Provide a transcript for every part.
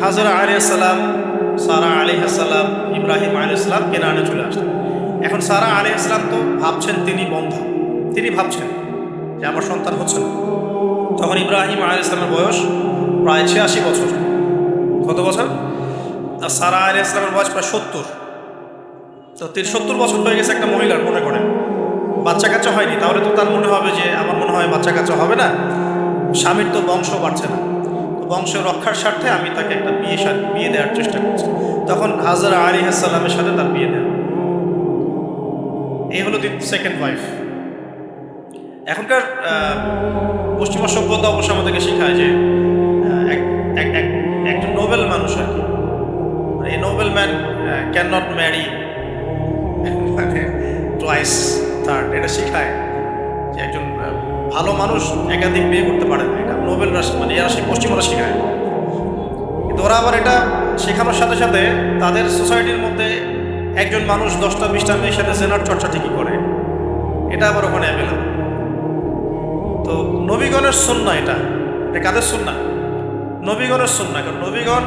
হাজরা আলাইহিস সালাম, সারা আলাইহিস সালাম, ইব্রাহিম আলাইহিস সালাম কেনানে চলে আসলেন। এখন সারা আলাইহিস সালাম তো ভাবছেন তিনি বন্ধা, তিনি ভাবছেন যে আমার সন্তান হচ্ছে না। তখন ইব্রাহিম আলাইহিস সালামের বয়স প্রায় 86 বছর। কত বছর? আর সারা আলাইহিস সালামের বয়স প্রায় 70। তো 70 বছর হয়ে গেছে একটা মহিলার, মনে করে বাচ্চা কাচ্চা হয়নি, তাহলে তো তার মনে হবে যে আমার মনে হয় বাচ্চা কাচ্চা হবে না, স্বামীর তো বংশ বাড়ছে না, তো বংশ রক্ষার স্বার্থে আমি তাকে একটা বিয়ে দেওয়ার চেষ্টা করছি। তখন হাজরা আলাইহিস সালামের সাথে তার বিয়ে দেওয়া। এই হলো সেকেন্ড ওয়াইফ। এখনকার পশ্চিমা সভ্যতা অবশ্য আমাদেরকে শেখায় যে একজন নোবেল মানুষ আর কি, এই Nobel man can not marry মানে টুয়াইস থার্ড, এটা শেখায় যে একজন ভালো মানুষ একাধিক বিয়ে করতে পারে না। এটা নোবেল মানে এরা পশ্চিমারা শেখায়, কিন্তু ওরা আবার এটা শেখানোর সাথে সাথে তাদের সোসাইটির মধ্যে একজন মানুষ 10টা-20টা মেয়ের সাথে জেনার চর্চা ঠিকই করে, এটা আবার ওখানে অ্যাভেলেবল। তো নবীগণের সুন্নাহ এটা কাদের সুন্নাহ? নবীগণের সুন্নাহ। কারণ নবীগণ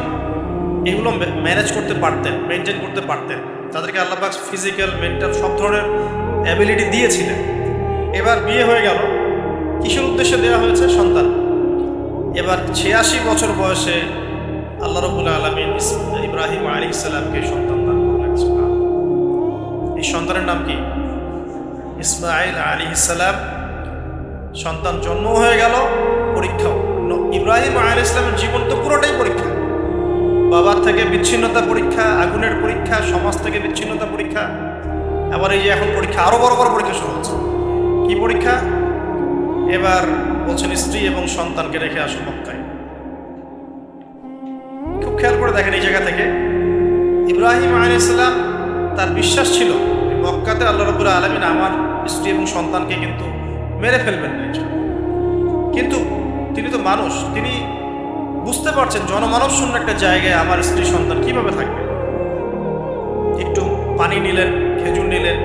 এগুলো ম্যানেজ করতে পারতেন, মেনটেন করতে পারতেন, তাদেরকে আল্লাহ পাক ফিজিক্যাল, মেন্টাল সব ধরনের অ্যাবিলিটি দিয়েছিলেন। এবার বিয়ে হয়ে গেল, কিসের উদ্দেশ্যে দেওয়া হয়েছে? সন্তান। এবার 86 বছর বয়সে আল্লাহ রাব্বুল আলামিন ইব্রাহিম আলাইহিস সালামকে সন্তান দান করলেন। এই সন্তানের নাম কি? ইসমাঈল আলাইহিস সালাম। সন্তান জন্ম হয়ে গেল, পরীক্ষাও। ইব্রাহিম আলাইহিস সালামের জীবন তো পুরোটাই পরীক্ষা। বাবার থেকে বিচ্ছিন্নতা পরীক্ষা, আগুনের পরীক্ষা, সমাজ থেকে বিচ্ছিন্নতা পরীক্ষা। আবার এই যে এখন পরীক্ষা, আরো বড় বড় পরীক্ষা শুরু হচ্ছে। কি পরীক্ষা? এবার বলছেন স্ত্রী এবং সন্তানকে রেখে আসো মক্কায়। খুব খেয়াল করে দেখেন এই জায়গা থেকে ইব্রাহিম আলাইহিস সালাম, তার বিশ্বাস ছিল মক্কাতে আল্লাহ রাব্বুল আলামিন আমার স্ত্রী এবং সন্তানকে কিন্তু মেরে ফেলবেন না। কিন্তু তিনি তো মানুষ, তিনি বুঝতে পারছেন জনমানব শূন্য একটা জায়গায় আমার স্ত্রী সন্তান কিভাবে থাকবে। একটু পানি নিলেন, খেজুর নিলেন,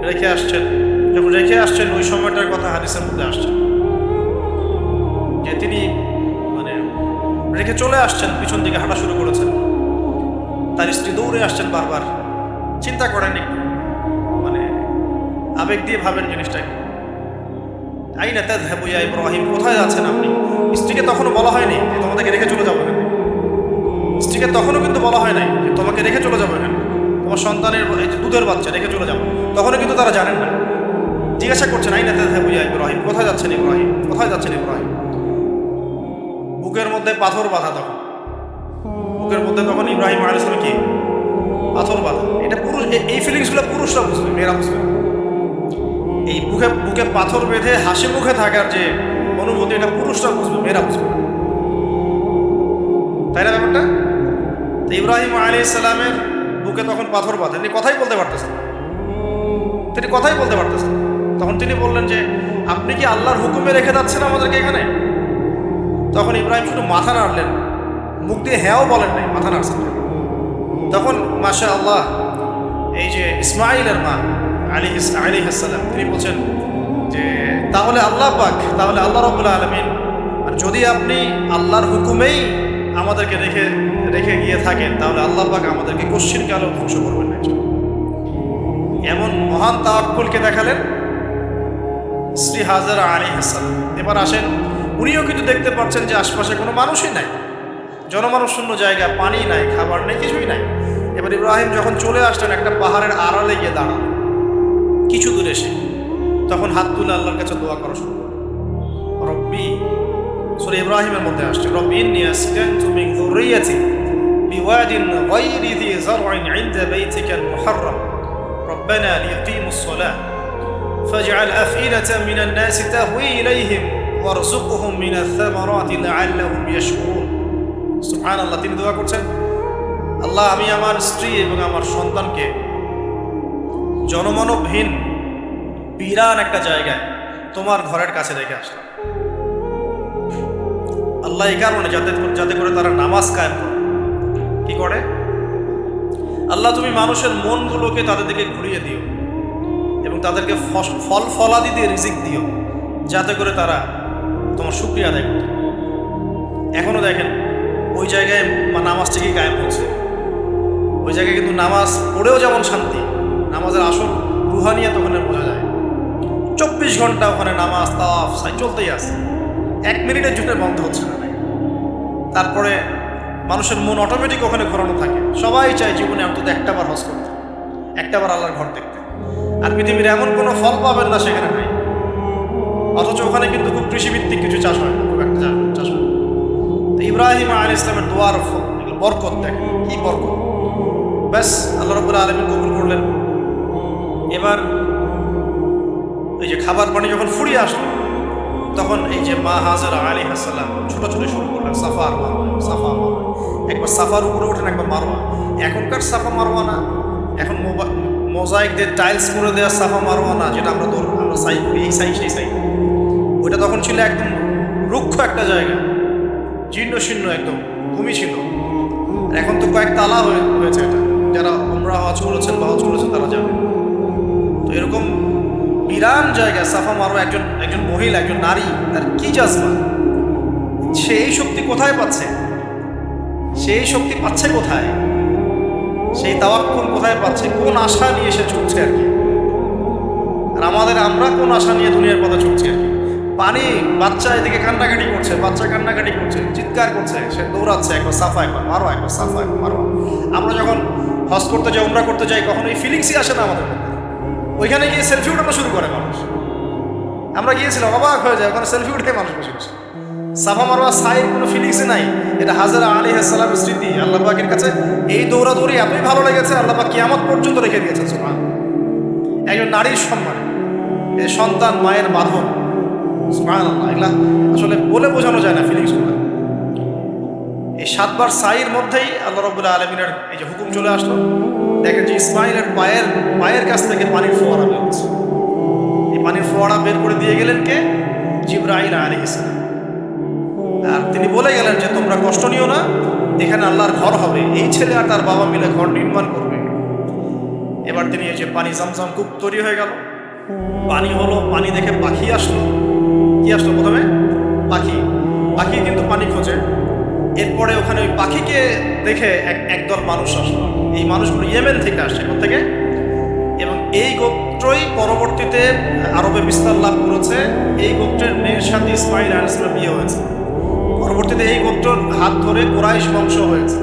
রেখে আসছেন। যখন রেখে আসছেন ওই সময়টার কথা হাদিসের মধ্যে আসছে যে তিনি মানে রেখে চলে আসছেন, পিছন দিকে হাঁটা শুরু করেছেন। তার স্ত্রী দৌড়ে আসছেন বারবার। চিন্তা করেন একটু, মানে আবেগ দিয়ে ভাবেন জিনিসটাকে। আইনা তাযহাবু ইয়া ইব্রাহিম, কোথায় যাচ্ছেন আপনি? স্ত্রীকে তখনও বলা হয়নি যে তোমাদেরকে রেখে চলে যাবো না। স্ত্রীকে তখনও কিন্তু বলা হয় নাই যে তোমাকে রেখে চলে যাবো না, তোমার সন্তানের এই যে দুধের বাচ্চা রেখে চলে যাবো, তখনও কিন্তু তারা জানেন না। জিজ্ঞাসা করছেন আইনা তাযহাবু ইয়া ইব্রাহিম, কোথায় যাচ্ছেন ইব্রাহিম, কোথায় যাচ্ছেন ইব্রাহিম? বুকের মধ্যে পাথর বাঁধা, তখন বুকের মধ্যে তখন ইব্রাহিম আলাইহিস সালাম কি পাথর বাঁধা। এটা পুরুষ, এই ফিলিংসগুলো পুরুষরা বুঝবে, মেয়েরা বুঝবে। এই বুকে পাথর বেঁধে হাসি মুখে থাকার যে অনুভূতি, এটা পুরুষরা বুঝবে, মেয়েরা বুঝবে, তাই না ব্যাপারটা? তো ইব্রাহিম আলাইহিস সালামের বুকে তখন পাথর বাঁধা, তিনি কথাই বলতে পারতেছেন, তখন তিনি বললেন যে আপনি কি আল্লাহর হুকুমে রেখে যাচ্ছেন আমাদেরকে এখানে? তখন ইব্রাহিম শুধু মাথা নাড়লেন, মুখ দিয়ে হ্যাঁও বলেন নাই, মাথা নাড়ছেন। তখন মাশাআল্লাহ এই যে ইসমাঈলের মা আলাইহিস সালাম, তিনি বলছেন যে তাহলে আল্লাহ পাক, তাহলে আল্লাহ রাব্বুল আলামিন, আর যদি আপনি আল্লাহর হুকুমেই আমাদেরকে রেখে গিয়ে থাকেন, তাহলে আল্লাহ পাক আমাদেরকে কশ্চিন কালেও ধ্বংস করবেন না। এমন মহান তাওয়াক্কুলকে দেখালেন শ্রী হাজরা আলাইহিস সালাম। এবার আসেন, উনিও কিন্তু দেখতে পাচ্ছেন যে আশপাশে কোনো মানুষই নাই, জনমানব শূন্য জায়গা, পানি নাই, খাবার নেই, কিছুই নাই। এবার ইব্রাহিম যখন চলে আসলেন একটা পাহাড়ের আড়ালে গিয়ে দাঁড়ালেন কিছু দূরে এসে, তখন হাত তুলে আল্লাহর কাছে দোয়া করা শুরু করলেন। রব্বি, সূরা ইব্রাহিমের মধ্যে আসছে, রব্বি ইন্নী আসকানতু মিন যুররিয়্যাতি বিওয়াদিন গায়রি যি যার'ইন 'ইনদা বাইতিকাল মুহাররাম রব্বানা লিয়াকিমুস সালাহ ফাজ'আল আফ'ইদাতাম মিনান নাসি তাহওয়ি ইলাইহিম ওয়ারযুকহুম মিনাথ থামারাতি লা'আল্লাহুম ইয়াশকুরুন। সুবহানাল্লাহ, তিনি দোয়া করছেন, আল্লাহ আমি আমার স্ত্রী এবং আমার সন্তানকে জনমানবহীন বিরান একটা জায়গায় তোমার ঘরের কাছে রেখে আসলাম। আল্লাহ এই কারণে যাতে করে তারা নামাজ কায়েম করে। কি করে? আল্লাহ তুমি মানুষের মনগুলোকে তাদের দিকে ঘুরিয়ে দিও এবং তাদেরকে ফল ফলাদি দিয়ে রিজিক দিও, যাতে করে তারা তোমার শুকরিয়া আদায় করতে। এখনো দেখেন ওই জায়গায় নামাজ ঠিকই কায়েম হচ্ছে। ওই জায়গায় কিন্তু নামাজ পড়েও যেমন শান্তি, নামাজের আসল রুহানিয়াত ওখানে বোঝা যায়। 24 ঘন্টা ওখানে নামাজ তাওয়াফ সাই চলতেই আছে, 1 মিনিটের জন্য বন্ধ হচ্ছে না। তারপরে মানুষের মন অটোমেটিক ওখানে ঘোরানো থাকে। সবাই চায় জীবনে অন্তত একটাবার হজ করতে, একটাবার আল্লাহর ঘর দেখতে। আর পৃথিবীর এমন কোনো ফল পাবেন না সেখানে নাই। অথচ ওখানে কিন্তু খুব কৃষিভিত্তিক কিছু চাষ হয়, খুব একটা চাষ হয়। তো ইব্রাহিম আলাইহিস সালামের দোয়ার ফল, এগুলো বরকত, দেখেন কি বরকত। ব্যাস আল্লাহ রাব্বুল আলামিন কবুল করলেন। এবার এই যে খাবার পানি যখন ফুরিয়ে আসলো, তখন এই যে মা হাজেরা আলাইহিস সালাম ছোটাছুটি শুরু করলেন সাফা আর মারওয়া, সাফা মারওয়া। একবার সাফার উপরে ওঠেন, একবার মারওয়া। এখনকার সাফা মারওয়া না, এখন মোজাইক দিয়ে টাইলস করে দেওয়া সাফা মারওয়া না, যেটা আমরা সাই করি, এই সাই সেই সাই। ওইটা তখন ছিল একদম রুক্ষ একটা জায়গা, জীর্ণ শীর্ণ, একদম ভূমি ছিল। এখন তো কয়েক তালা হয়েছে এটা, যারা উমরা হজ করেছেন বা হজ করেছেন তারা জানেন। তো এরকম বিরান জায়গা সাফা মারওয়া, একজন মহিলা, একজন নারী, তার কি জাজবা, সে এই শক্তি কোথায় পাচ্ছে? সেই শক্তি পাচ্ছে কোথায়? সেই তাওয়াক্কুল কোথায় পাচ্ছে? কোন আশা নিয়ে সে ছুটছে আর কি? আর আমরা কোন আশা নিয়ে দুনিয়ার পথে ছুটছি আর কি? পানি, বাচ্চা এদিকে কান্নাকাটি করছে, বাচ্চা কান্নাকাটি করছে, চিৎকার করছে, সে দৌড়াচ্ছে, একবার সাফা একবার মারওয়া, একবার সাফা একবার মারওয়া। আমরা যখন হজ করতে যাই, উমরা করতে যাই, কখনো এই ফিলিংসই আসে না আমাদের মধ্যে। ওইখানে গিয়ে সেলফি উঠানো শুরু করে মানুষ। আমরা গিয়েছিলাম, অবাক হয়ে যায়, ওখানে সেলফি উঠে মানুষ বসে বসে। সাফা মারওয়া সাইয়ের কোনো ফিলিংসই নাই। এটা হাজেরা আলাইহিস সালামের স্মৃতি। আল্লাহ পাকের কাছে এই দৌড়াদৌড়ি এতই ভালো লেগেছে, আল্লাহ পাক কিয়ামত পর্যন্ত রেখে দিয়েছেন। সুবহানাল্লাহ। একজন নারীর সম্মান, এই সন্তান মায়ের বাঁধন, সুবহানাল্লাহ, এগুলা আসলে বলে বোঝানো যায় না ফিলিংসগুলো। এই 7 বার সাইয়ের মধ্যেই আল্লাহ রাব্বুল আলামিনের এই যে হুকুম চলে আসলো। দেখেন যে ইসমাইলের পায়ের কাছ থেকে পানির ফোয়ারা বের হচ্ছে। এই পানির ফোয়ারা বের করে দিয়ে গেলেন কে? জিবরাইল আলাইহিস সালাম। আর তিনি বলে গেলেন যে তোমরা কষ্ট নিও না, এখানে আল্লাহর ঘর হবে, এই ছেলে আর তার বাবা মিলে ঘর নির্মাণ করবে। এবার তিনি এই যে পানি, জামজাম কূপ তৈরি হয়ে গেল, পানি হলো, পানি দেখে পাখি আসলো। কি আসলো প্রথমে? পাখি কিন্তু পানি খোঁজে। এরপরে ওখানে ওই পাখিকে দেখে একদল মানুষ আসলো। এই মানুষগুলো ইয়েমেন থেকে আসছে, কোথেকে? এবং এই গোত্রই পরবর্তীতে আরবে বিস্তার লাভ করেছে। এই গোত্রের মেয়ের সাথে ইসমাইল আলাইহিস সালামের বিয়ে হয়েছে। পরবর্তীতে এই গোত্রর হাত ধরে কুরাইশ বংশ হয়েছে,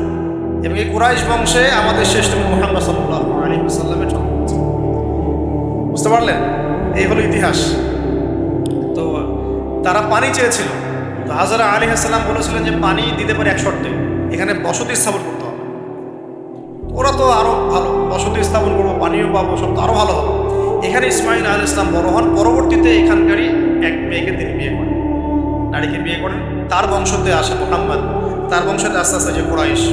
এবং এই কুরাইশ বংশে আমাদের শ্রেষ্ঠ মুহাম্মদ সাল্লাল্লাহু আলাইহি ওয়াসাল্লামের জন্ম হয়েছে। বুঝতে পারলেন? এই হলো ইতিহাস। তো তারা পানি চেয়েছিল, তো হাজরা আলাইহিস সালাম বলেছিলেন যে পানি দিতে পারে এক শর্তে, এখানে বসতি স্থাপন করতে হবে। ওরা তো আরো ভালো, বসতি স্থাপন করবো, পানিও পাবো, সব তো আরো ভালো হবে। এখানে ইসমাইল আলাইহিস সালাম বড় হন, পরবর্তীতে এখানকারই এক মেয়েকে তিনি বিয়ে করেন, নারীকে বিয়ে করেন। তার বংশতে আসে মুহাম্মদ, তার বংশতে আস্তে আস্তে যে কুরাইশ,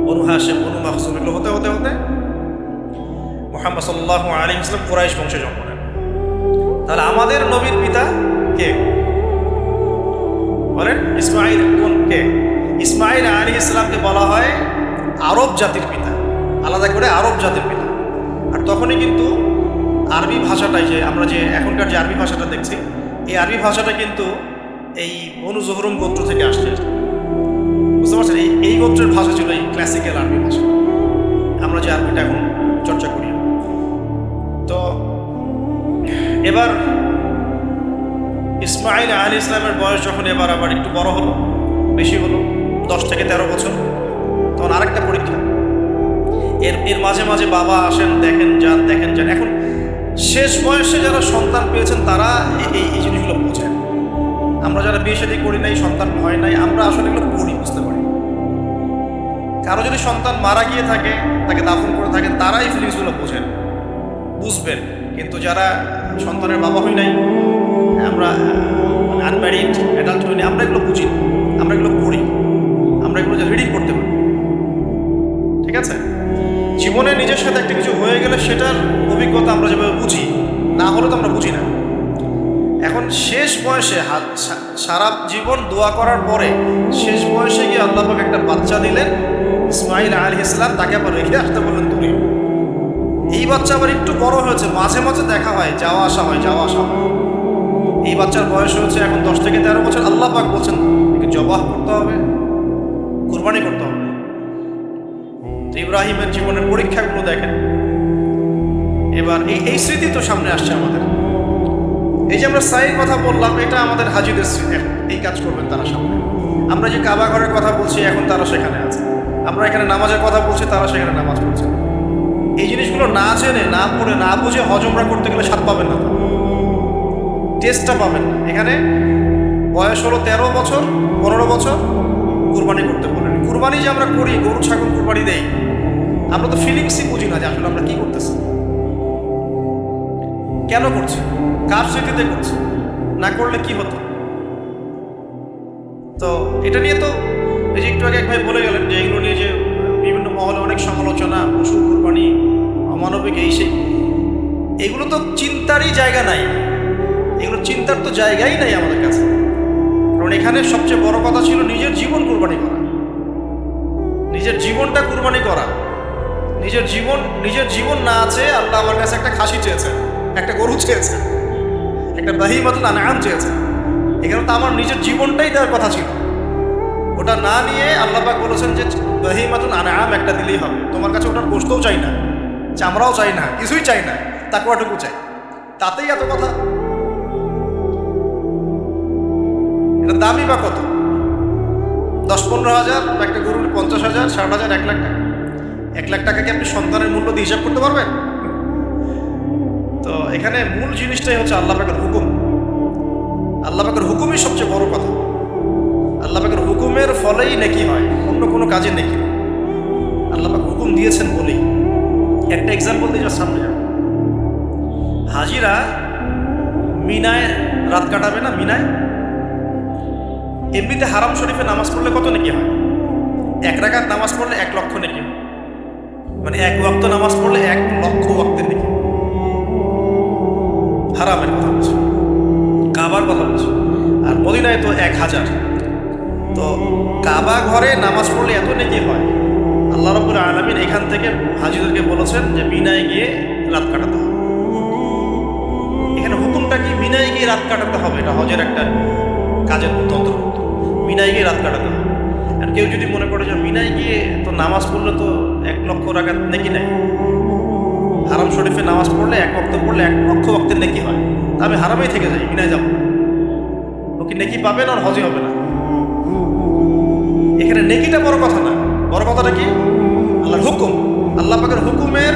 বনু হাশিম, বনু মাখজুম, এগুলো হতে হতে হতে মুহাম্মদ সাল্লাল্লাহু আলাইহি ওয়াসাল্লাম কুরাইশ বংশে জন্ম নেন। তাহলে আমাদের নবীর পিতা কে বলেন? ইসমাইল। কোন কে? ইসমাইল আলাইহিস সালামকে বলা হয় আরব জাতির পিতা, আলাদা করে আরব জাতির পিতা। আর তখনই কিন্তু আরবি ভাষাটাই, যে আমরা যে এখনকার যে আরবি ভাষাটা দেখছি, এই আরবি ভাষাটা কিন্তু এই বনু জোহরুম গোত্র থেকে আসছে। বুঝতে পারছেন? এই গোত্রের ভাষা ছিল এই ক্লাসিক্যাল আরবি ভাষা, আমরা যে আরবিটা এখন চর্চা করি। তো এবার ইসমাইল আলাইহিস সালামের বয়স যখন এবার আবার একটু বড় হলো, বেশি হলো, 10 থেকে 13 বছর, তখন আরেকটা পরীক্ষা। এর মাঝে মাঝে বাবা আসেন, দেখেন যান, দেখেন যান। এখন শেষ বয়সে যারা সন্তান পেয়েছেন তারা এই জিনিসগুলো বোঝেন। আমরা যারা বিয়ে শাদী করি নাই, সন্তান হয় নাই, আমরা আসলে এগুলো পড়ি, বুঝতে পারি। কারো যদি সন্তান মারা গিয়ে থাকে, তাকে দাফন করে থাকেন, তারাই ফিলিংসগুলো বোঝেন, বুঝবেন। কিন্তু যারা সন্তানের বাবা হই নাই, আমরা আনম্যারিড, অ্যাডাল্ট হইনি, আমরা এগুলো বুঝি, আমরা এগুলো পড়ি, আমরা এগুলো রিডিং করতে পারি। ঠিক আছে? জীবনে নিজের সাথে একটা কিছু হয়ে গেলে সেটার অভিজ্ঞতা আমরা যেভাবে বুঝি, না হলে তো আমরা বুঝি না। এখন শেষ বয়সে সারা জীবন দোয়া করার পরে শেষ বয়সে গিয়ে আল্লাহ পাক একটা বাচ্চা দিলেন, ইসমাইল আলাইহিস সালাম। তাকে আবার রেখে আসতে বললেন দূরে। এই বাচ্চা আবার একটু বড় হয়েছে, মাঝে মাঝে দেখা হয়, যাওয়া আসা হয়। এই বাচ্চার বয়স হয়েছে এখন 10 থেকে 13 বছর। আল্লাহ পাক বলছেন একে জবাহ করতে হবে, কুরবানি করতে হবে। ইব্রাহিমের জীবনের পরীক্ষাগুলো দেখেন। এবার এই স্মৃতি তো সামনে আসছে আমাদের। এই যে আমরা সাইয়ের কথা বললাম, এটা আমাদের হাজিদের স্মৃতি। এই কাজ করবেন তারা সামনে। আমরা যে কাবা ঘরের কথা বলছি, এখন তারা সেখানে আছে। আমরা এখানে নামাজের কথা বলছি, তারা সেখানে নামাজ পড়ছে। এই জিনিসগুলো না জেনে, না পড়ে, না বুঝে হজ উমরা করতে গেলে স্বাদ পাবেন না, টেস্টটা পাবেন না। এখানে বয়স হলো 13 বছর, 15 বছর, কুরবানি করতে বলেন। কুরবানি যে আমরা করি, গরু ছাগল কুরবানি দেই, আমরা তো ফিলিংসই বুঝি না যে আসলে আমরা কি করতেছি, কেন করছি, কার স্মৃতিতে করছি, না করলে কি হতো। তো এটা নিয়ে তো এই যে একটু আগে এক ভাই বলে গেলেন যে এগুলো নিয়ে যে বিভিন্ন মহলে অনেক সমালোচনা, পশু কুরবানি, অমানবিক, এই সেই, এগুলো তো চিন্তারই জায়গা নাই। এগুলো চিন্তার তো জায়গাই নাই আমাদের কাছে। কারণ এখানে সবচেয়ে বড় কথা ছিল নিজের জীবন কুরবানি করা, নিজের জীবনটা কুরবানি করা। নিজের জীবন না আছে, আল্লাহ আমার কাছে একটা খাসি চেয়েছেন, একটা গরু চেয়েছেন, একটা বাহিমাতুল আনআম চেয়েছেন। এখানে তো আমার নিজের জীবনটাই দেওয়ার কথা ছিল। ওটা না নিয়ে আল্লাহ পাক বলেছেন যে বাহিমাতুল আনআম একটা দিলেই হবে। তোমার কাছে ওটার গোশতও চাই না, চামড়াও চাই না, কিছুই চাই না, তাকওয়াটুকু চাই। তাতেই এত কথা। এটা দামি বা কত? 10-15 হাজার, একটা গরুর 50,000, 60,000, 1 লাখ টাকা। 1 লাখ টাকাকে আপনি সন্তানের মূল্য দিয়ে হিসাব করতে পারবেন? তো এখানে মূল জিনিসটাই হচ্ছে আল্লাহ পাকের হুকুম। আল্লাহ পাকের হুকুমই সবচেয়ে বড় কথা। আল্লাহ পাকের হুকুমের ফলেই নেকি হয়, অন্য কোনো কাজে নেকি। আল্লাহ পাক হুকুম দিয়েছেন বলেই। একটা এক্সাম্পল দিয়ে যার সামনে যাও। হাজিরা মিনায় রাত কাটাবে না? মিনায় এমনিতে হারাম শরীফে নামাজ পড়লে কত নেকি হয়? 1 রাকাত নামাজ পড়লে 1 লক্ষ নেকি, মানে 1 ওয়াক্ত নামাজ পড়লে 1 লক্ষ ওয়াক্তের নেকি। হারামের কথা বলছি, কাবার কথা বলছি। আর মদিনায় তো 1000। তো কাবা ঘরে নামাজ পড়লে এত নেকি হয়। আল্লাহ রাব্বুল আলামিন এখান থেকে হাজিদেরকে বলেছেন যে মিনায় গিয়ে রাত কাটাতে হবে। এখানে হুকুমটা কি মিনায় গিয়ে রাত কাটাতে হবে? এটা হজের একটা কাজের মধ্যে অন্তর্ভুক্ত। মিনায় গিয়ে রাত কাটাতে হবে। আর কেউ যদি মনে করে যে মিনায় গিয়ে তো নামাজ পড়লে তো 1 লক্ষ রাকাত নেকি নেয়, হারাম শরীফে নামাজ পড়লে 1 ওয়াক্ত পড়লে 1 লক্ষ ওয়াক্তের নেকি হয়, তা আমি হারামেই থেকে যাই, মিনায় যাব, ও কি নেকি পাবে না? আর হজই হবে না। এখানে নেকিটা বড় কথা না, বড় কথাটা কি? আল্লাহর হুকুম। আল্লাহ পাকের হুকুমের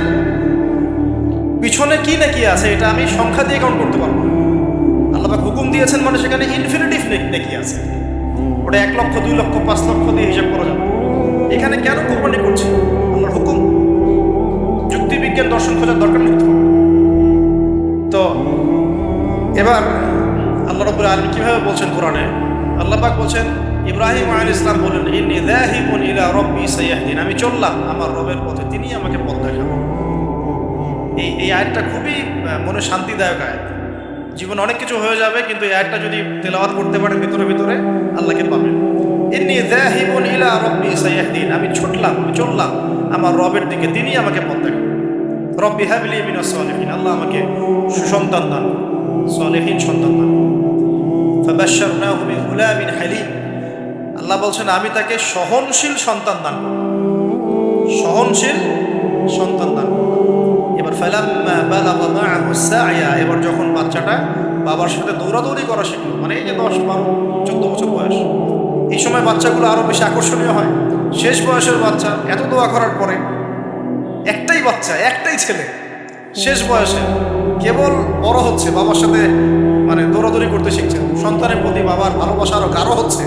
পিছনে কি নেকি আছে এটা আমি সংখ্যা দিয়ে কাউন্ট করতে পারবো না। আল্লাহ পাক হুকুম দিয়েছেন মানে সেখানে ইনফিনিটিভ নেকি আছে। ওটা 1 লক্ষ, 2 লক্ষ, 5 লক্ষ দিয়ে হিসাব করা যাবে। এখানে কেন কুরবানি করছি? আল্লাহর হুকুম। যুক্তি বিজ্ঞান দর্শন খোঁজার দরকার নেই। তো এবার আল্লাহ রাব্বুল আলামিন কিভাবে বলছেন কোরআনে? আল্লাহ পাক বলছেন, ইব্রাহিম আলাইহিস সালাম বলেন, ইন্নী যাহিবুন ইলা রাব্বি সাইয়াহদিন, আমি চললাম আমার রবের পথে, তিনি আমাকে পথ দেখাবেন। এই আয়াতটা খুবই মনে শান্তিদায়ক আয়াত। জীবনে অনেক কিছু হয়ে যাবে, কিন্তু এই আয়াতটা যদি তেলাওয়াত করতে পারেন ভিতরে ভিতরে, আল্লাহকে পাবেন। ইন্নী যাহিবুন ইলা রাব্বি সাইয়াহদিন, আমি ছুটলাম, আমি চললাম আমার রবের দিকে, তিনি আমাকে পথ দেখাবেন। রব্বি হাবলি মিনাস সালিহিন, আল্লাহ আমাকে সুসন্তান দান, সালেহীন সন্তান দান। ফাবাশশারনাহু বিগুলামিন হালিম, আল্লাহ বলছেন আমি তাকে সহনশীল সন্তান দান করব, সহনশীল সন্তান দান করব। এবার ফালাম্মা বালাগা মাআহু সা'য়া, এবার যখন বাচ্চাটা বাবার সাথে দৌড়াদৌড়ি করা শিখলো, মানে এই যে 10, 12, 14 বছর বয়স, এই সময় বাচ্চাগুলো আরো বেশি আকর্ষণীয় হয়। শেষ বয়সের বাচ্চা, এত দোয়া করার পরে একটাই বাচ্চা, একটাই ছেলে, শেষ বয়সে কেবল বড় হচ্ছে, বাবার সাথে মানে দৌড়াদৌড়ি করতে শিখছে, সন্তানের প্রতি বাবার ভালোবাসা আরো গাঢ় হচ্ছে।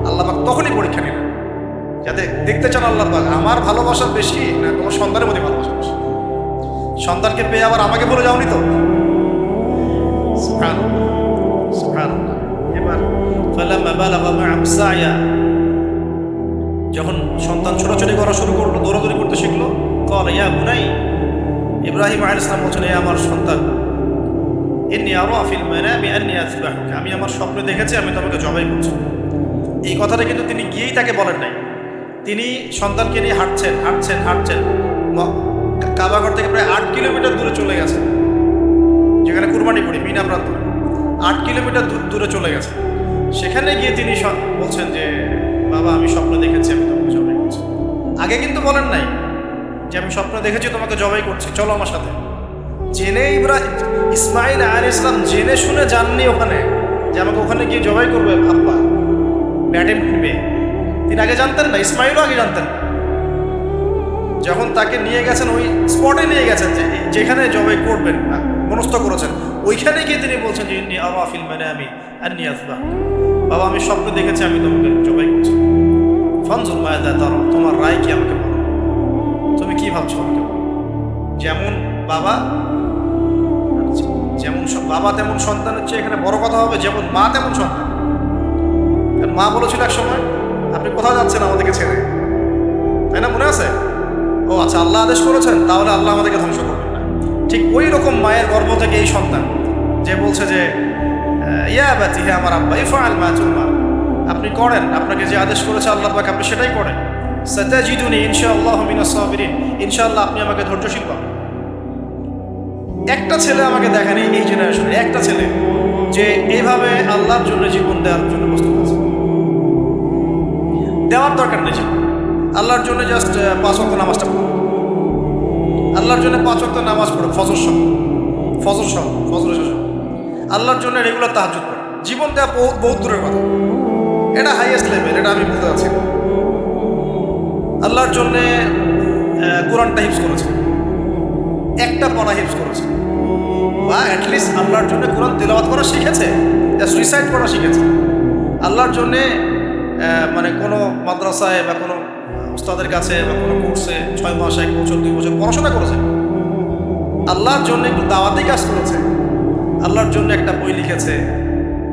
আল্লাহ পাক তখনই পরীক্ষা নিলেন, যাতে দেখতে চান আল্লাহ পাক আমার ভালোবাসা বেশি না তোমার সন্তানের প্রতি ভালোবাসা বেশি। সন্তানকে পেয়ে আবার আমাকে বলে যাওনি তো? সুবহানাল্লাহ, সুবহানাল্লাহ। এবার ফালাম্মা বালাগা মাআহু সা'য়া, যখন সন্তান ছোটাছুটি করা শুরু করলো, দৌড়াদৌড়ি করতে শিখলো, ক্বালা ইয়া বুনাই, ইব্রাহিম আলাইহিস সালাম বলছেন, হে আমার সন্তান, ইন্নী আরা ফিল মানামি আন্নী আযবাহুকা, আমি আমার স্বপ্নে দেখেছি আমি তোমাকে জবাই করছি। এই কথাটা কিন্তু তিনি গিয়েই তাকে বলেন নাই, তিনি সন্তানকে নিয়ে হাঁটছেন হাঁটছেন হাঁটছেন, কাবাঘর থেকে প্রায় 8 কিলোমিটার দূরে চলে গেছে, যেখানে কুরবানি করি মিনা প্রান্ত, 8 কিলোমিটার দূরে চলে গেছে। সেখানে গিয়ে তিনি বলছেন যে বাবা আমি স্বপ্ন দেখেছি আমি তোমাকে জবাই করছি। আগে কিন্তু বলেন নাই, আমি স্বপ্নে দেখেছি তোমাকে জবাই করছি, চলো আমার সাথে। জেনে ইসমাইল আলাইহিস সালাম জেনে শুনে যাননি ওখানে যে আমাকে ওখানে গিয়ে জবাই করবে আব্বা, ব্যাটে পিটবে। তিনি আগে জানতেন না, ইসমাইলও আগে জানতেন। যখন তাকে নিয়ে গেছেন ওই স্পটে নিয়ে গেছেন যেখানে জবাই করবেন না মনস্থ করেছেন, ওইখানে গিয়ে তিনি বলছেন যে ইন্নী আরা ফিল মানামি আন্নী আযবাহ, বাবা আমি স্বপ্ন দেখেছি আমি তোমাকে জবাই করছি। ফানজুর মাযা তারা, তোমার রায় কি আমাকে বলো, তুমি কি ভাবছো আমাকে বলো। যেমন বাবা তেমন সন্তানের চেয়ে এখানে বড় কথা হবে, যেমন মা তেমন সন্তান। মা বলেছিল এক সময় আপনি কোথাও যাচ্ছেন আমাদেরকে ছেড়ে, তাই না, মনে আছে? ও আচ্ছা, আল্লাহ আদেশ করেছেন, তাহলে আল্লাহ আমাদেরকে ধ্বংস করবেন না। ঠিক ওই রকম মায়ের গর্ভ থেকে এই সন্তান যে বলছে যে ইয়া বাতি, হে আমার আব্বা, ইফআল মা তুমার, আপনি করেন, আপনাকে যে আদেশ করেছে আল্লাহ পাক আপনি সেটাই করেন। সাতাজিদুনি ইনশাআল্লাহু মিনাস সাবিরিন, ইনশাআল্লাহ আপনি আমাকে ধৈর্যশীল পাবেন। একটা ছেলে আমাকে দেখেনি এই জেনারেশনে, একটা ছেলে যে এইভাবে আল্লাহর জন্য জীবন দেওয়ার জন্য প্রস্তুত আছে। দেওয়ার দরকার নেই, আল্লাহর জন্য জাস্ট 5 ওয়াক্ত নামাজটা পড়ো, আল্লাহর জন্য 5 ওয়াক্ত নামাজ পড়ো, ফজর সহ আল্লাহর জন্য রেগুলার তাহাজ্জুদ পড়ো। জীবন দেওয়া বহুত দূরের কথা, এটা হাইয়েস্ট লেভেল, এটা আমি বলতে চাচ্ছি। আল্লাহর জন্যে কোরআনটা হিফজ করেছে, একটা পড়া হিফজ করেছে, বা অ্যাটলিস্ট আল্লাহর জন্য কোরআন তেলাওয়াত করা শিখেছে, জাস্ট রিসাইট করা শিখেছে। আল্লাহর জন্যে মানে কোনো মাদ্রাসায় বা কোনো উস্তাদের কাছে বা কোনো কোর্সে 6 মাস 1 বছর 2 বছর পড়াশোনা করেছে। আল্লাহর জন্য একটু দাওয়াতি কাজ করেছে, আল্লাহর জন্য একটা বই লিখেছে,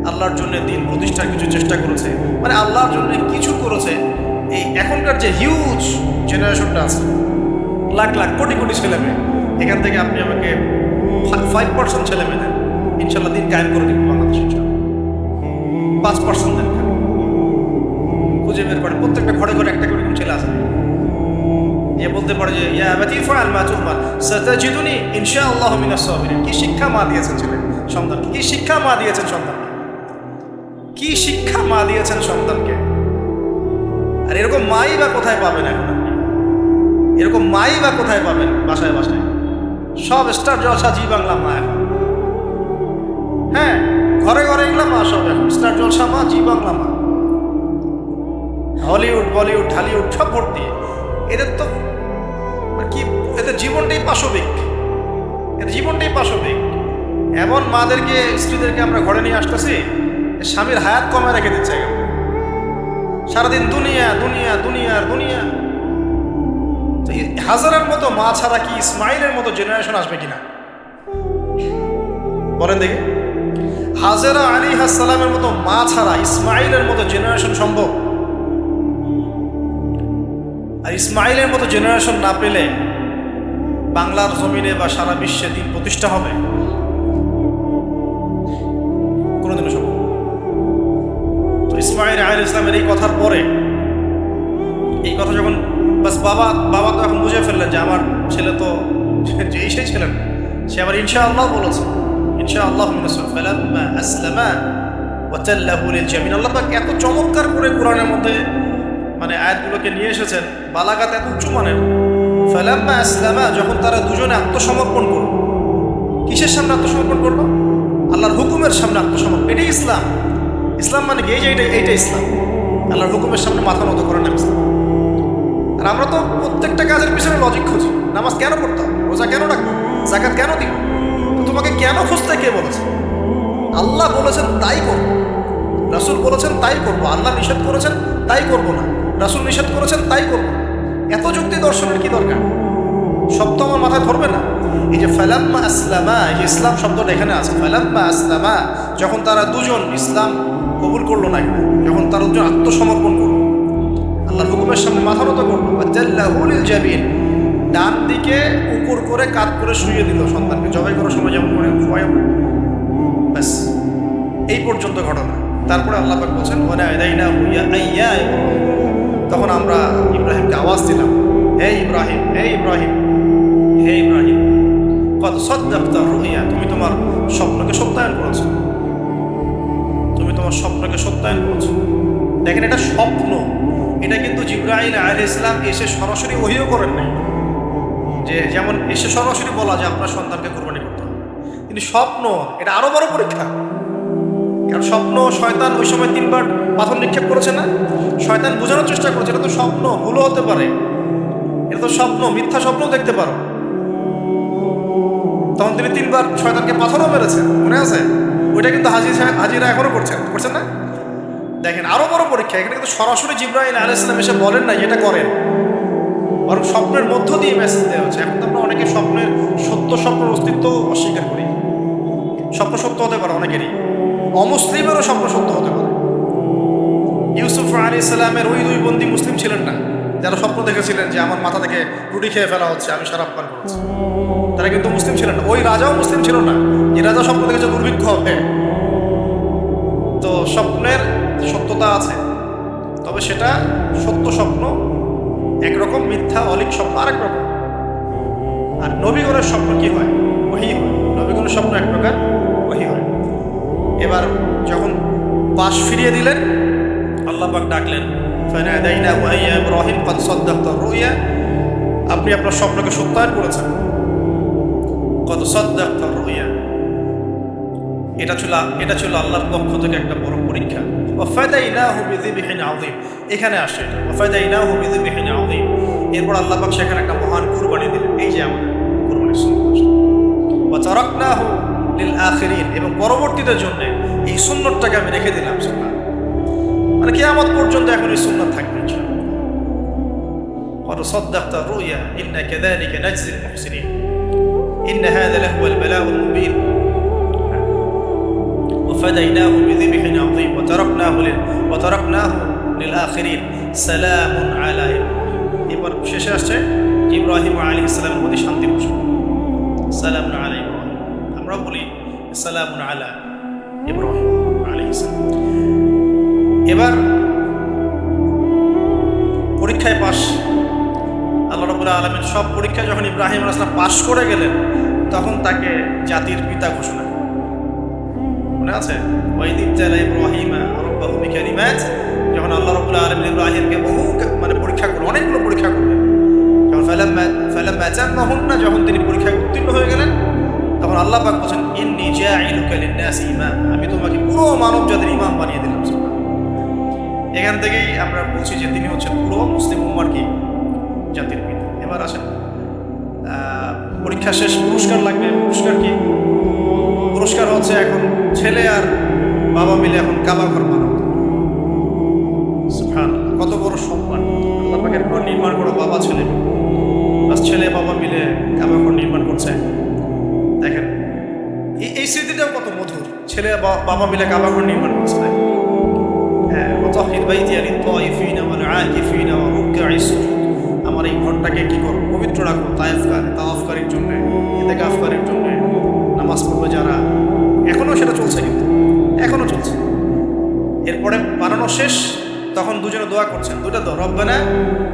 আল্লাহর জন্য দিন প্রতিষ্ঠার কিছু চেষ্টা করেছে, মানে আল্লাহর জন্য কিছু করেছে। এই এখনকার যে হিউজ জেনারেশনটা আছে, লাখ লাখ কোটি কোটি ছেলে মেয়ে, এখান থেকে আপনি আমাকে 5% ছেলে মেয়ে দেন, ইনশাল্লাহ দিন কায়েম করে দিব বাংলাদেশ। 5% দেন, খুঁজে বের করে প্রত্যেকটা ঘরে ঘরে একটা করে ছেলে আছে যে বলতে পারে যে ইয়া আবাতি ফাআল মা তুমার সাতাজিদুনি ইনশাআল্লাহু মিনাস সাবিরিন। কি শিক্ষা মা দিয়েছেন ছেলে সন্তানকে, কি শিক্ষা মা দিয়েছেন সন্তানকে, কি শিক্ষা মা দিয়েছেন সন্তানকে। আর এরকম মাই বা কোথায় পাবেন এখন আপনি, এরকম মাই বা কোথায় পাবেন? বাসায় বাসায় সব স্টার জলসা জি বাংলা মা এখন, হ্যাঁ ঘরে ঘরে এগুলা মা সব এখন স্টার জলসা মা, জি বাংলা মা, হলিউড বলিউড ঢালিউড সব ভর্তি। এদের তো কি, এদের জীবনটাই পাশবিক, এদের জীবনটাই পাশবিক। এমন মাদেরকে স্ত্রীদেরকে আমরা ঘরে নিয়ে আসতেছি, স্বামীর হায়াত কমে রেখে দিচ্ছে, সারাদিন দুনিয়া দুনিয়া দুনিয়ার দুনিয়া। হাজারের মতো মা ছাড়া কি ইসমাইলের মতো জেনারেশন আসবে কিনা বলেন দেখি? হাজেরা আলাইহিস সালামের মতো মা ছাড়া ইসমাইলের মতো জেনারেশন সম্ভব? আর ইসমাইলের মতো জেনারেশন না পেলে বাংলার জমিনে বা সারা বিশ্বে দিন প্রতিষ্ঠা হবে কোনোদিনও সম্ভব। তো ইসমাইল আলাইহিস সালামের এই কথার পরে, এই কথা যখন বাস বাবা তো এখন বুঝে ফেললেন যে আমার ছেলে তো যেই সেই ছিলেন, সে আবার ইনশাআল্লাহ বলেছে, ইনশাআল্লাহ ফালাম্মা আসলামা ওয়া তাল্লাহু লিল জামিন। আল্লাহ পাক এত চমৎকার করে কোরআনের মধ্যে মানে আয়াতগুলোকে নিয়ে এসেছেন, বালাগাত এত উঁচু মানের। ফালাম্মা আসলামা, যখন তারা দুজনে আত্মসমর্পণ করল। কিসের সামনে আত্মসমর্পণ করলো? আল্লাহর হুকুমের সামনে আত্মসমর্পণ। এটাই ইসলাম। ইসলাম মানে কি? এইটা ইসলাম। আল্লাহর হুকুমের সামনে মাথা নত করার নাম ইসলাম। আর আমরা তো প্রত্যেকটা কাজের পিছনে লজিক খুঁজি। নামাজ কেন পড়তে হবে? রোজা কেন রাখবো? যাকাত কেন দিব? তো তোমাকে কেন খুঁজতে কে বলেছে? আল্লাহ বলেছেন তাই করবো, রাসূল বলেছেন তাই করবো। আল্লাহ নিষেধ করেছেন তাই করবো না, রাসূল নিষেধ করেছেন তাই করবো। এত যুক্তি দর্শনের কি দরকার? সব তো আমার মাথায় ধরবে না। এই যে ফালাম্মা আসলামা, এই যে ইসলাম শব্দটা এখানে আছে, ফালাম্মা আসলামা, যখন তারা দুজন ইসলাম কবুল করলো না, যখন তারা দুজন আত্মসমর্পণ করলো, আল্লাহর হুকুমের সামনে মাথা নত করলো, ওয়াতাল্লাহু লিল জাবিন, ডান দিকে উপর করে কাত করে শুইয়ে দিল সন্তানকে, জবাই করার সময় যেমন করে ভয়, ব্যাস এই পর্যন্ত ঘটনা। তারপরে আল্লাহ পাক বলছেন ওয়ানাদাইনাহু ইয়া আইয়া, তখন আমরা ইব্রাহিমকে আওয়াজ দিলাম, হে ইব্রাহিম, হে ইব্রাহিম, হে ইব্রাহিম, কদ সাদ্দাকতা রুইয়া, তুমি তোমার স্বপ্নকে সত্যায়ন করেছো, তুমি তোমার স্বপ্নকে সত্যায়ন করেছো। দেখেন, এটা স্বপ্ন, এটা কিন্তু জিবরাইল আলাইহিস সালাম এসে সরাসরি ওহীও করেন নাই, যে যেমন এসে সরাসরি বলা যে আপনার সন্তানকে কোরবানি করতে হবে, কিন্তু স্বপ্ন এটা আরো বড় পরীক্ষা। কারণ স্বপ্ন শয়তান ওই সময় 3বার পাথর নিক্ষেপ করেছে না, শয়তান বোঝানোর চেষ্টা করেছে এটা তো স্বপ্ন, ভুলও হতে পারে, এটা তো স্বপ্ন, মিথ্যা স্বপ্ন দেখতে পারো। তখন তিনি 3বার শয়তানকে পাথরও মেরেছেন, মনে আছে? ওইটা কিন্তু হাজিরা এখনো করছেন না। দেখেন আরো বড় পরীক্ষা, এখানে কিন্তু সরাসরি জিবরাইল আলাইহিস সালাম এসে বলেন না এটা করেন, বরং স্বপ্নের মধ্য দিয়ে মেসেজ দেওয়া হচ্ছে। এখন তো আমরা অনেকে স্বপ্নের স্বপ্নের অস্তিত্ব অস্বীকার করি। স্বপ্ন সত্য হতে পারে অনেকেরই, অমুসলিমেরও স্বপ্ন সত্য হতে পারে। ইউসুফ আলাইহিস সালামের ওই 2 বন্দী মুসলিম ছিলেন না যারা স্বপ্ন দেখেছিলেন যে আমার মাথা থেকে রুটি খেয়ে ফেলা হচ্ছে, আমি শরাব পান করছি, তারা কিন্তু মুসলিম ছিলেন না। ওই রাজাও মুসলিম ছিল না যে রাজা স্বপ্ন দেখেছে দুর্ভিক্ষ হবে। তো স্বপ্নের সত্যতা আছে, তবে সেটা সত্য স্বপ্ন একরকম, মিথ্যা অলিক স্বপ্ন আরেক রকম। আর নবীগণের স্বপ্ন কি হয়? ওহী হয়। নবীগণের স্বপ্ন এক প্রকার, ওহী হয়। এবার যখন পাশ ফিরিয়ে দিলেন, আল্লাহ পাক ডাকলেন, ফানাদাইনাহু ইয়া ইব্রাহিম ক্বাদ সাদ্দাকতা রুয়া, আপনি আপনার স্বপ্নকে সত্যায়ন করেছেন। ক্বাদ সাদ্দাকতা রুয়া, এটা ছিল আল্লাহর পক্ষ থেকে একটা বড় পরীক্ষা। ওয়াফাদাইনাহু বিযিবহিন আযীম, এখানে আসে এটা, ওয়াফাদাইনাহু বিযিবহিন আযীম। এরপর আল্লাহ পাক সেখানে একটা মহান কুরবানি দিলেন, এই যে আমাদের কুরবানির সুন্নাত। ওয়া তারাকনাহু লিল আখিরিন, এবং পরবর্তীদের জন্য এই সুন্নতটাকে আমি রেখে দিলাম। সুবহানাল্লাহ, মানে কিয়ামত পর্যন্ত এখন এই সুন্নাত থাকবে ইনশাআল্লাহ। ক্বাদ সাদ্দাকতা রুয়া ইন্না কাযালিকা নাজজিল মুহসিনিন ইন্না হাযা লাহুয়াল বালাউল মুবিন وفديناه بذبح عظيم وتركناه للآخرين سلام على إبراهيم। এবার শেষে আসছে ইব্রাহিম আলাইহিস সালামের প্রতি শান্তি বর্ষণ, সালামুন আলা ইব্রাহিম। আমরা বলি সালামুন আলা ইব্রাহিম আলাইহিস সালাম। এবার পরীক্ষায় পাশ, আল্লাহ রাব্বুল আলামিন সব পরীক্ষায় যখন ইব্রাহিম আলাইহিস সালাম পাশ করে গেলেন, তখন তাকে জাতির পিতা ঘোষণা করলেন। মনে আছে? ওয়াইদ ইবতালা ইব্রাহিমা রাব্বাহু বিকালিমাত, যখন আল্লাহ রাব্বুল আলামিন ইব্রাহিমকে পরীক্ষা করলেন, অনেকগুলো পরীক্ষা করলেন। যখন ফালাম্মা আতাম্মাহুন্না, যখন তিনি পরীক্ষায় উত্তীর্ণ হয়ে গেলেন, তখন আল্লাহ পাক বলেন, ইন্নী জাইলুকা লিন-নাসি ইমাম, আমি তোমাকে পুরো মানব জাতির ইমাম বানিয়ে দিলাম। এখান থেকেই আমরা বলছি যে তিনি হচ্ছেন পুরো মুসলিম উম্মার কি জাতির পিতা। এবার আসেন পরীক্ষা শেষ, পুরস্কার লাগবে। পুরস্কার কি? পুরস্কার হচ্ছে এখন ছেলে আর বাবা মিলে এখন কাবা ঘর বানাবো। সুবহানাল্লাহ, কত বড় সম্মান! আল্লাহ পাকের ঘর নির্মাণ করা বাবা ছেলে, বাস ছেলে বাবা মিলে কাবা ঘর নির্মাণ করছে। দেখেন এই স্মৃতিটাও কত মধুর, ছেলে বাবা মিলে কাবা ঘর নির্মাণ করছে। হ্যাঁ, ওয়াতাহির বাইতিয়া লিত-তায়িফিনা ওয়াল-আকিফিনা ওয়া রুকআইস সুজুদ, আমার এই ঘরটাকে কি করো? পবিত্র রাখো তাওয়াফকারীর জন্য, ইতিকাফকারীর জন্য, নামাজ পড়বে যারা। এখনো সেটা চলছে, কিন্তু এখনো চলছে। এরপরে বানানো শেষ, তখন দুজনে দোয়া করছেন, দুইটা দোয়া, রব্বানা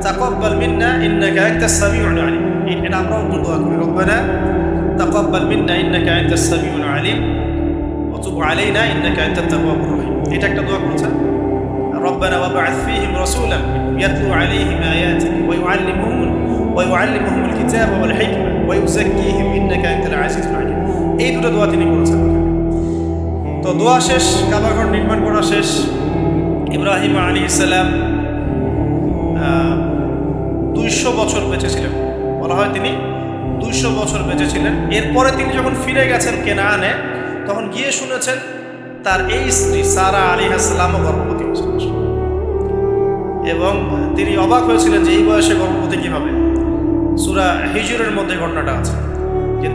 তাকাব্বাল মিন্না ইন্নাকা আনতাস সামিউল আলিম। এটা আমরাও দোয়া করি, রব্বানা তাকাব্বাল মিন্না ইন্নাকা আনতাস সামিউল আলিম ওয়া তুব আলাইনা ইন্নাকা আনতাত তাওয়াবুর রহিম। এটা একটা দোয়া করছেন। রব্বানা ওয়াবআথ ফীহিম রাসূলান ইয়াতলু আলাইহিম আয়াতিক ওয়া ইউআল্লিমুহুমুল কিতাবা ওয়াল হিকমা ওয়া ইউযাক্কিহিম ইন্নাকা আনতাল আজিজুল হাকীম। এই দুটো দোয়া তিনি করেছেন। তো দোয়া শেষ, কাবা ঘর নির্মাণ করা শেষ। ইব্রাহিম আলাইহিস সালাম 200 বছর বেঁচে ছিলেন, বলা হয় তিনি 200 বছর বেঁচে ছিলেন। এরপরে তিনি যখন ফিরে গেছেন কেনানে, তখন গিয়ে শুনেছেন তার এই স্ত্রী সারা আলাইহিস সালামও গর্ভবতী হয়েছেন, এবং তিনি অবাক হয়েছিলেন যে এই বয়সে গর্ভবতী কিভাবে। সূরা হিজরের মধ্যে ঘটনাটা আছে যে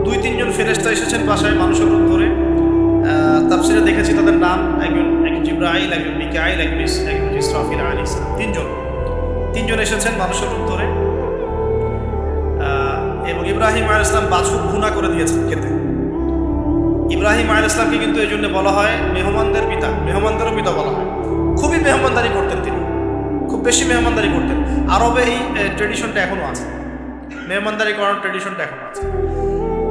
2-3 জন ফেরেশতা এসেছেন বাসায় মানুষের রূপ ধরে। তাফসীরে দেখেছি তাদের নাম, একজন জিবরাইল, একজন মিকাইল, একজন ইসরাফিল আলাইহিস সালাম। 3জন এসেছেন মানুষের রূপ ধরে, এবং ইব্রাহিম আলাইহিস সালাম বাছুর ভুনা করে দিয়েছেন খেতে। ইব্রাহিম আলাইহিস সালামকে কিন্তু এই জন্য বলা হয় মেহমানদের পিতা, মেহমানদেরও পিতা বলা হয়। খুবই মেহমানদারি করতেন তিনি, খুব বেশি মেহমানদারি করতেন। আরবে এই ট্রেডিশনটা এখনো আছে, মেহমানদারি করার ট্রেডিশনটা এখনো আছে।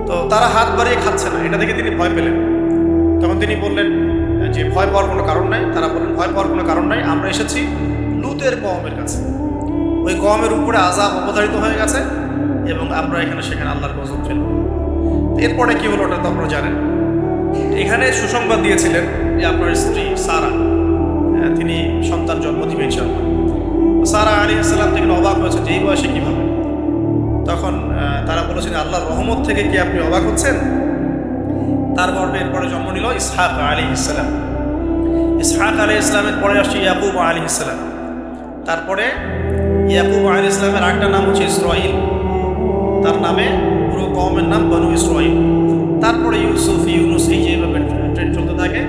তো তারা হাত বাড়িয়ে খাচ্ছে না, এটা দেখে তিনি ভয় পেলেন। তখন তিনি বললেন যে ভয় পাওয়ার কোনো কারণ নাই। তারা বললেন ভয় পাওয়ার কোনো কারণ নাই, আমরা এসেছি লুতের কওমের কাছে, ওই কওমের উপরে আযাব অবধারিত হয়ে গেছে, এবং আমরা এখানে সেখানে আল্লাহর গজব ফেলব। এরপরে কি হলো ওটা তো আপনারা জানেন। এখানে সুসংবাদ দিয়েছিলেন যে আপনার স্ত্রী সারা তিনি সন্তান জন্ম দিবেন ইনশাআল্লাহ। সারা আলাইহিস সালাম থেকে অবাক হয়েছে যে এই বয়সে কীভাবে। তখন তারা বলেছেন আল্লাহর রহমত থেকে কি আপনি অবাক হচ্ছেন? তার গর্ভে এরপরে জন্ম নিল ইসহাক আলাইহিস সালাম। ইসহাক আলাইহিস সালামের পরে আসছে ইয়াকুব আলাইহিস সালাম। তারপরে ইয়াকুব আলাইহিস সালামের আরেকটা নাম হচ্ছে ইসরাইল, তার নামে পুরো কওমের নাম বনু ইসরাইল। তারপরে ইউসুফ, ইউনুস, এই যে এইভাবে ট্রেন চলতে থাকে।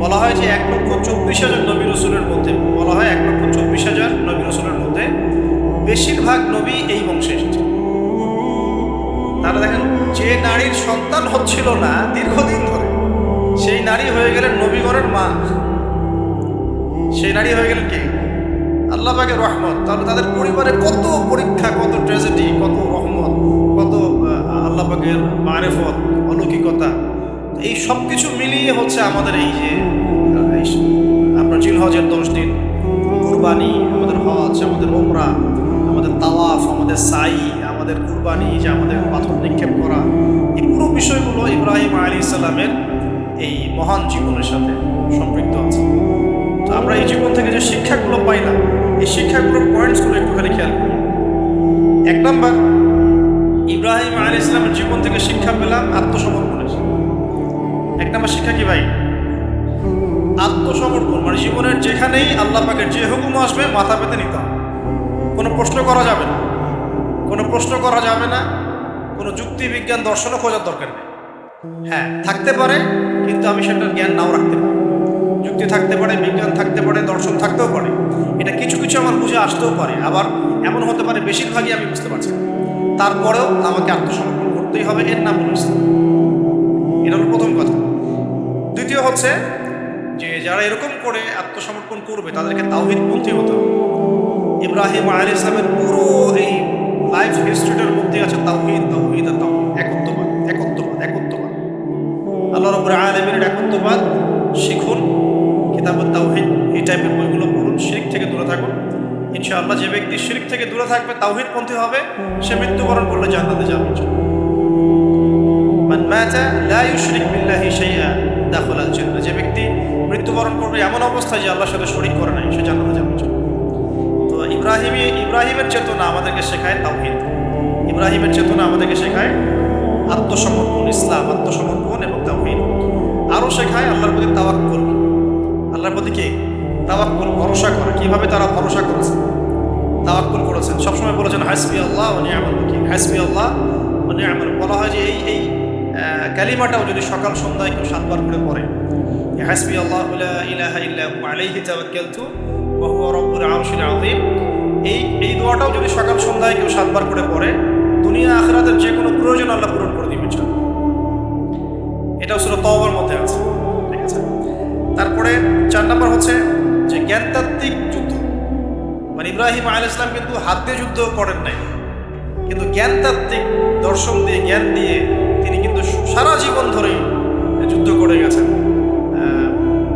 বলা হয় যে 1,24,000 নবী রসুলের মধ্যে, বলা হয় 1,24,000 নবী রসুলের মধ্যে বেশিরভাগ নবী এই বংশে এসেছে। তারা দেখেন যে নারীর সন্তান হচ্ছিল না দীর্ঘদিন ধরে, সেই নারী হয়ে গেলেন নবীগণের মা। সেই নারী হয়ে গেলেন কে? আল্লাহ পাকের রহমত। তাহলে তাদের পরিবারে কত পরীক্ষা, কত ট্র্যাজেডি, কত রহমত, কত আল্লাহ পাকের মারেফত, অলৌকিকতা, এই সব কিছু মিলিয়ে হচ্ছে আমাদের এই যে আপনার জিলহজের 10 দিন, কুরবানি, আমাদের হজ, আমাদের ওমরা, আমাদের তাওয়াফ, আমাদের সাই, আমাদের কুরবানি, যে আমাদের পাথর নিক্ষেপ করা, এই পুরো বিষয়গুলো ইব্রাহিম আলাইহিস সালামের এই মহান জীবনের সাথে সম্পৃক্ত আছে। তো আমরা এই জীবন থেকে যে শিক্ষাগুলো পাইলাম, এই শিক্ষাগুলোর পয়েন্টসগুলো একটুখানি খেয়াল করি। 1 নম্বর, ইব্রাহিম আলাইহিস সালামের জীবন থেকে শিক্ষা পেলাম আত্মসমর্পণের। 1 নম্বর শিক্ষা কি ভাই? আত্মসমর্পণ। মানে জীবনের যেখানেই আল্লাহ পাকের যে হুকুম আসবে মাথা পেতে নিতে হবে, কোনো প্রশ্ন করা যাবে না, কোনো প্রশ্ন করা যাবে না, কোনো যুক্তি, বিজ্ঞান, দর্শনও খোঁজার দরকার নেই। হ্যাঁ থাকতে পারে, কিন্তু আমি সেটার জ্ঞান নাও রাখতে পারি। যুক্তি থাকতে পারে, বিজ্ঞান থাকতে পারে, দর্শন থাকতেও পারে, এটা কিছু কিছু আমার বুঝে আসতেও পারে, আবার এমন হতে পারে বেশিরভাগই আমি বুঝতে পারছি। তারপরেও আমাকে আত্মসমর্পণ করতেই হবে, এর নাম হলো ইসলাম। এটা হলো প্রথম কথা। দ্বিতীয় হচ্ছে যে যারা এরকম করে আত্মসমর্পণ করবে তাদেরকে তাওহীদপন্থী হতে হবে। ইব্রাহিম আলাইহিস সালামের পুরো এই লাইফ হিস্ট্রিটার মধ্যে আছে তাওহীদ, তাওহীদ আর তাওহীদ, একত্ববাদ, একত্ববাদ, একত্ববাদ। আল্লাহ রাব্বুল আলামিনের একত্ববাদ শিখুন, কিতাবুত তাওহীদ এই টাইপের বইগুলো পড়ুন, শিরক থেকে দূরে থাকুন। ইনশাআল্লাহ যে ব্যক্তি শিরক থেকে দূরে থাকবে, তাওহীদপন্থী হবে, সে মৃত্যুবরণ করলে জান্নাতে যাবে। মান মাতা লা ইউশরিক বিল্লাহি শাইআ দাখালাল জান্নাহ। যে ব্যক্তি মৃত্যুবরণ করবে এমন অবস্থায় যে আল্লাহর সাথে শরীক করে নাই, সে জান্নাতে যাবে। তো ইব্রাহিমের চেতনা আমাদেরকে শেখায় তাওহীদ। ইব্রাহিমের চেতনা আমাদেরকে শেখায় আত্মসমর্পণ, ইসলাম, আত্মসমর্পণ এবং তাওহীদ। আরও শেখায় আল্লাহর প্রতি তাওয়াক্কুল। আল্লাহর প্রতি কি? তাওয়াক্কুল, ভরসা করা। কিভাবে তারা ভরসা করেছে, তাওয়াক্কুল করেছেন? সবসময় বলেছেন হাসবি আল্লাহ ওয়া নি'মাল ওয়াকিল, হাসবি আল্লাহ ওয়া নি'মাল। বলা হয় যে এই কালিমাটাও যদি সকাল সন্ধ্যায় কেউ 7 বার করে পড়ে, হাসবি আল্লাহু লা ইলাহা ইল্লা হু আলাইহি তাওয়াক্কালতু ওয়া হুয়া রাব্বুল আরশিল আযীম, এই দোয়াটাও যদি সকাল সন্ধ্যায় কেউ 7 বার করে পড়ে, দুনিয়া আখিরাতের যে কোনো প্রয়োজন আল্লাহ পূরণ করে দিবেন। এটাও সূরা তাওবার মধ্যে আছে, ঠিক আছে? তারপরে 4 নম্বর হচ্ছে যে জ্ঞানতাত্ত্বিক যুদ্ধ। মানে ইব্রাহিম আলাইহিস সালাম কিন্তু হাত দিয়ে যুদ্ধ করেন নাই, কিন্তু জ্ঞানতাত্ত্বিক দর্শন দিয়ে, জ্ঞান দিয়ে তিনি কিন্তু সারা জীবন ধরেই যুদ্ধ করে গেছেন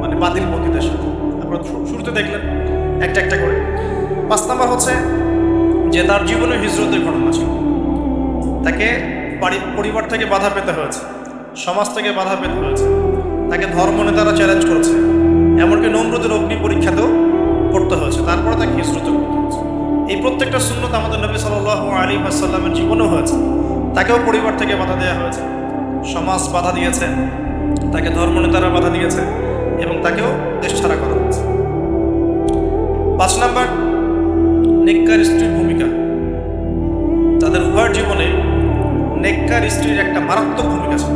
মানে বাতিল পন্থীদের সাথে। আপনারা শুরুতে দেখলেন একটা একটা করে। 5 নম্বর হচ্ছে যে তার জীবনে হিজরতের ঘটনা ছিল। তাকে পরিবার থেকে বাধা পেতে হয়েছে, সমাজ থেকে বাধা পেতে হয়েছে, তাকে ধর্মনেতারা চ্যালেঞ্জ করেছে, এমনকি নমরুদের অগ্নি পরীক্ষাতেও পড়তে হয়েছে, তারপরে তাকে হিজরত করতে হয়েছে। এই প্রত্যেকটা সুন্নত আমাদের নবী সাল্লাল্লাহু আলাইহি ওয়াসাল্লামের জীবনেও হয়েছে। তাকেও পরিবার থেকে বাধা দেওয়া হয়েছে, সমাজ বাধা দিয়েছে, তাকে ধর্মনেতারা বাধা দিয়েছে এবং তাকেও দেশ ছাড়া করা হয়েছে। 5 নম্বর, নেককার স্ত্রীর ভূমিকা। তাদের উভয়ের জীবনে নেককার স্ত্রীর একটা মারাত্মক ভূমিকা ছিল।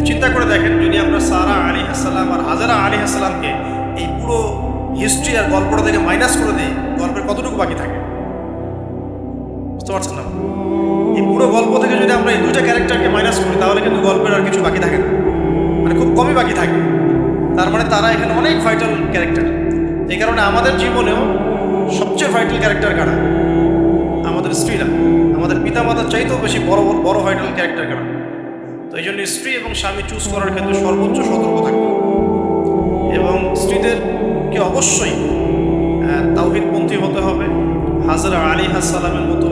চিন্তা করে দেখেন, যদি আমরা সারা আলাইহিস সালাম আর হাজারা আলাইহিস সালামকে এই পুরো হিস্ট্রি আর গল্পটা থেকে মাইনাস করে দিই, গল্পের কতটুকু বাকি থাকে? বুঝতে পারছেন না? এই পুরো গল্প থেকে যদি আমরা এই 2টা ক্যারেক্টারকে মাইনাস করি, তাহলে কিন্তু গল্পের আর কিছু বাকি থাকে না, মানে খুব কমই বাকি থাকে। তার মানে তারা এখানে অনেক ভাইটাল ক্যারেক্টার। এই কারণে আমাদের জীবনেও সবচেয়ে ভাইটাল ক্যারেক্টার কারা? আমাদের স্ত্রীরা। আমাদের পিতামাতার চাইতেও বেশি বড় ভাইটাল ক্যারেক্টার কারা? তো এই জন্য স্ত্রী এবং স্বামী চুজ করার ক্ষেত্রে সর্বোচ্চ সতর্ক থাকবে এবং স্ত্রীদেরকে অবশ্যই তাওহীদপন্থী হতে হবে। হাজরা আলাইহিস সালামের মতো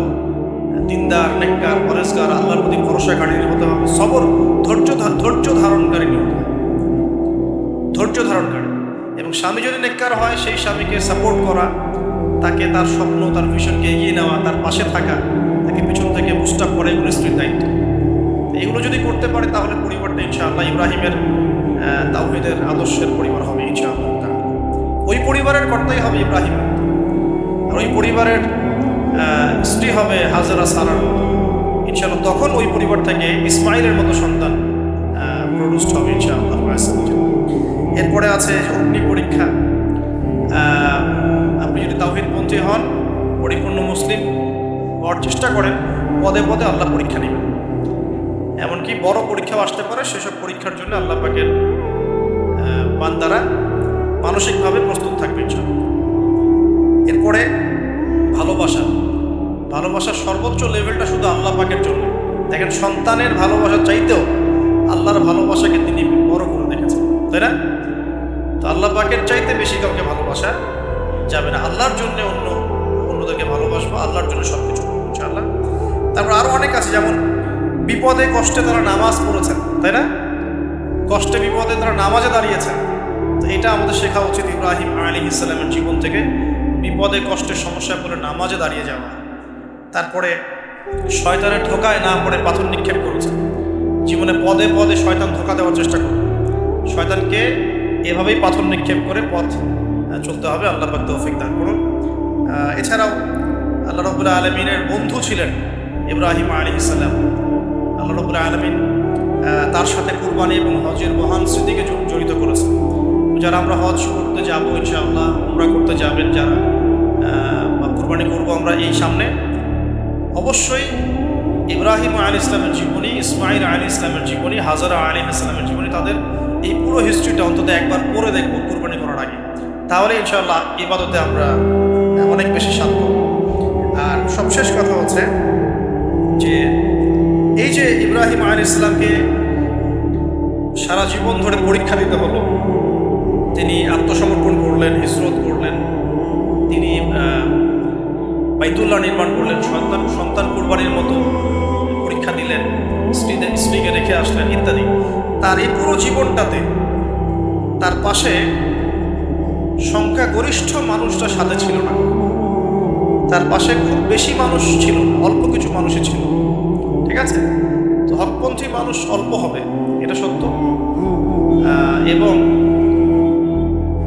দিনদার, নেককার, পরেজগার, আল্লাহর প্রতি ভরসাকারী হতে হবে, সবর, ধৈর্য ধারণকারী হতে হবে, ধৈর্য ধারণকারী। এবং স্বামী যদি নেককার হয়, সেই স্বামীকে সাপোর্ট করা, তাকে তার স্বপ্ন, তার ভিশনকে এগিয়ে নেওয়া, তার পাশে থাকা, তাকে পিছন থেকে বুস্ট আপ করা, এগুলো স্ত্রীর দায়িত্ব। এগুলো যদি করতে পারে তাহলে পরিবারটা ইনশাআল্লাহ ইব্রাহিমের তাওহীদের আদর্শের পরিবার হবে ইনশাআল্লাহ। ওই পরিবারের কর্তাই হবে ইব্রাহিম, আর ওই পরিবারের স্ত্রী হবে হাজেরা, সারার মতো ইনশাআল্লাহ। তখন ওই পরিবার থেকে ইসমাইলের মতো সন্তান প্রডিউসড হবে ইনশাআল্লাহ। এরপরে আছে অগ্নি পরীক্ষা। আপনি যদি তাওহীদপন্থী হন, পরিপূর্ণ মুসলিম হওয়ার চেষ্টা করেন, পদে পদে আল্লাহ পরীক্ষা নেবেন। এমনকি বড় পরীক্ষাও আসতে পারে, সেসব পরীক্ষার জন্য আল্লাহ পাকের বান্দারা মানসিকভাবে প্রস্তুত থাকবে ইনশাআল্লাহ। এরপরে ভালোবাসার সর্বোচ্চ লেভেলটা শুধু আল্লাহ পাকের জন্য। দেখেন, সন্তানের ভালোবাসা চাইতেও আল্লাহর ভালোবাসাকে তিনি বড় করে দেখেছেন, তাই না? তো আল্লাহ পাকের চাইতে বেশি কাউকে ভালোবাসা যাবে না। আল্লাহর জন্য অন্যদেরকে ভালোবাসবো, আল্লাহর জন্য সব কিছু করবো ইনশাআল্লাহ। তারপর আরও অনেক আছে, যেমন বিপদে কষ্টে তারা নামাজ পড়েছেন, তাই না? কষ্টে বিপদে তারা নামাজে দাঁড়িয়েছেন। তো এটা আমাদের শেখা উচিত ইব্রাহিম আলাইহিস সালামের জীবন থেকে, বিপদে কষ্টের সমস্যায় পড়ে নামাজে দাঁড়িয়ে যাওয়া। তারপরে শয়তানের ধোকায় না পড়ে পাথর নিক্ষেপ করেছেন। জীবনে পদে পদে শয়তান ধোকা দেওয়ার চেষ্টা করবে, শয়তানকে এভাবেই পাথর নিক্ষেপ করে পথ চলতে হবে। আল্লাহ পাক তৌফিক দান করুন। এছাড়াও আল্লাহ রাব্বুল আলামিনের বন্ধু ছিলেন ইব্রাহিম আলাইহিস সালাম। আল্লাহ রাব্বুল আলামিন তার সাথে কুরবানি এবং হজের মহান স্মৃতিকে জড়িত করেছেন। যারা আমরা হজ করতে যাব ইনশাআল্লাহ, উমরা করতে যাবেন যারা, বা কুরবানি করবো আমরা এই সামনে, অবশ্যই ইব্রাহিম আলাইহিস সালামের জীবনী, ইসমাইল আলাইহিস সালামের জীবনী, হাজরা আলাইহিস সালামের জীবনী, তাদের এই পুরো হিস্ট্রিটা অন্তত একবার পড়ে দেখবো কুরবানি করার আগে। তাহলে ইনশাআল্লাহ ইবাদতে আমরা অনেক বেশি শান্ত। আর সবশেষ কথা হচ্ছে যে এই যে ইব্রাহিম আলাইহিস সালামকে সারা জীবন ধরে পরীক্ষা দিতে হলো, তিনি আত্মসমর্পণ করলেন, হিজরত করলেন, তিনি বাইতুল্লাহ নির্মাণ করলেন, সন্তান কুরবানির মতো পরীক্ষা দিলেন, স্ত্রীকে রেখে আসলেন ইত্যাদি। তার এই পুরো জীবনটাতে তার পাশে সংখ্যাগরিষ্ঠ মানুষটা সাথে ছিল না, তার পাশে খুব বেশি মানুষ ছিল না, অল্প কিছু মানুষই ছিল, ঠিক আছে? তো হকপন্থী মানুষ অল্প হবে, এটা সত্য, এবং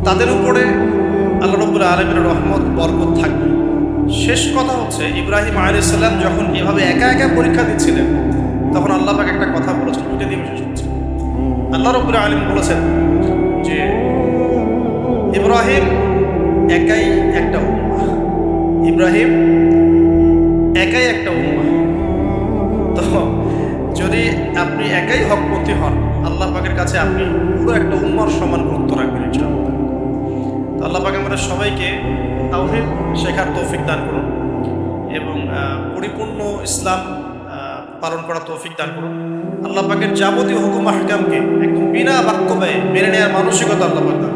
তাদের উপরে আল্লাহ রাব্বুল আলামিনের রহমত, বরকত থাকবে। শেষ কথা হচ্ছে, ইব্রাহিম আলাইহিস সালাম যখন এভাবে একা একা পরীক্ষা দিচ্ছিলেন, তখন আল্লাহ পাক একটা কথা বলেছেন, দুইটা দিয়ে শেষ হচ্ছে। আল্লাহ রাব্বুল আলামিন বলেছেন যে ইব্রাহিম একাই একটা উম্মাহ, ইব্রাহিম একাই একটা উম্মাহ। তো যদি আপনি একাই হকপন্থী হন, আল্লাহ পাকের কাছে আপনি পুরো একটা উম্মার সমান গুরুত্ব রাখবেন ইনশাআল্লাহ। তো আল্লাহ পাক আমাদের সবাইকে তাওহীদ শেখার তৌফিক দান করুন এবং পরিপূর্ণ ইসলাম পালন করার তৌফিক দান করুন। আল্লাহ পাকের যাবতীয় হুকুম আহকামকে একদম বিনা বাক্য ব্যয়ে মেনে নেওয়ার মানসিকতা আল্লাহ পাক দান।